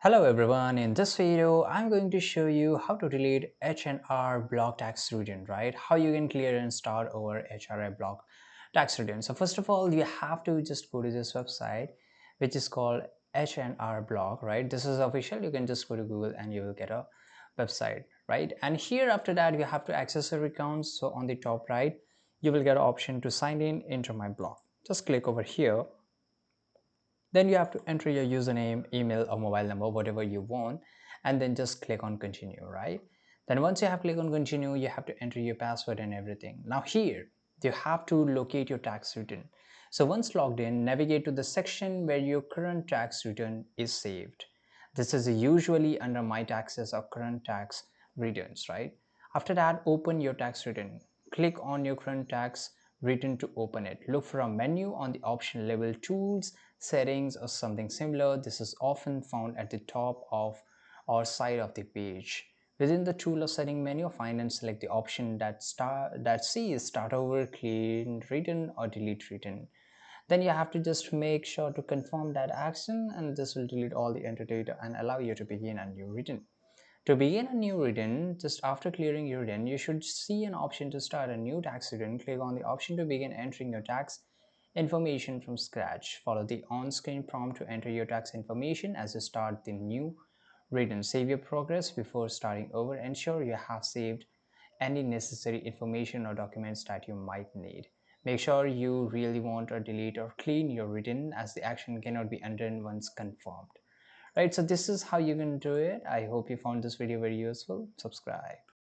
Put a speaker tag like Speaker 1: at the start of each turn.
Speaker 1: Hello everyone, in this video I'm going to show you how to delete H&R block tax return, right? How you can clear and start over HRI block tax return. So first of all, you have to just go to this website which is called H&R block, right? This is official. You can just go to Google and you will get a website, right? And here after that you have to access your accounts. So on the top right you will get an option to sign in into my block. Just click over here. Then you have to enter your username, email, or mobile number, whatever you want, and then just click on continue, right? Then once you have clicked on continue, you have to enter your password and everything. Now here you have to locate your tax return. So once logged in, navigate to the section where your current tax return is saved. This is usually under my taxes or current tax returns, right? After that, open your tax return. Click on your current tax return to open it. Look for a menu on the option labeled tools, settings, or something similar. This is often found at the top of or side of the page. Within the tool or setting menu, find and select the option that says start over, clean return, or delete return. Then you have to just make sure to confirm that action, and this will delete all the entered data and allow you to begin a new return. To begin a new return, just after clearing your return, you should see an option to start a new tax return. Click on the option to begin entering your tax information from scratch. Follow the on-screen prompt to enter your tax information as you start the new return. Save your progress before starting over. Ensure you have saved any necessary information or documents that you might need. Make sure you really want to delete or clean your return, as the action cannot be undone once confirmed. Right, so this is how you can do it. I hope you found this video very useful. Subscribe.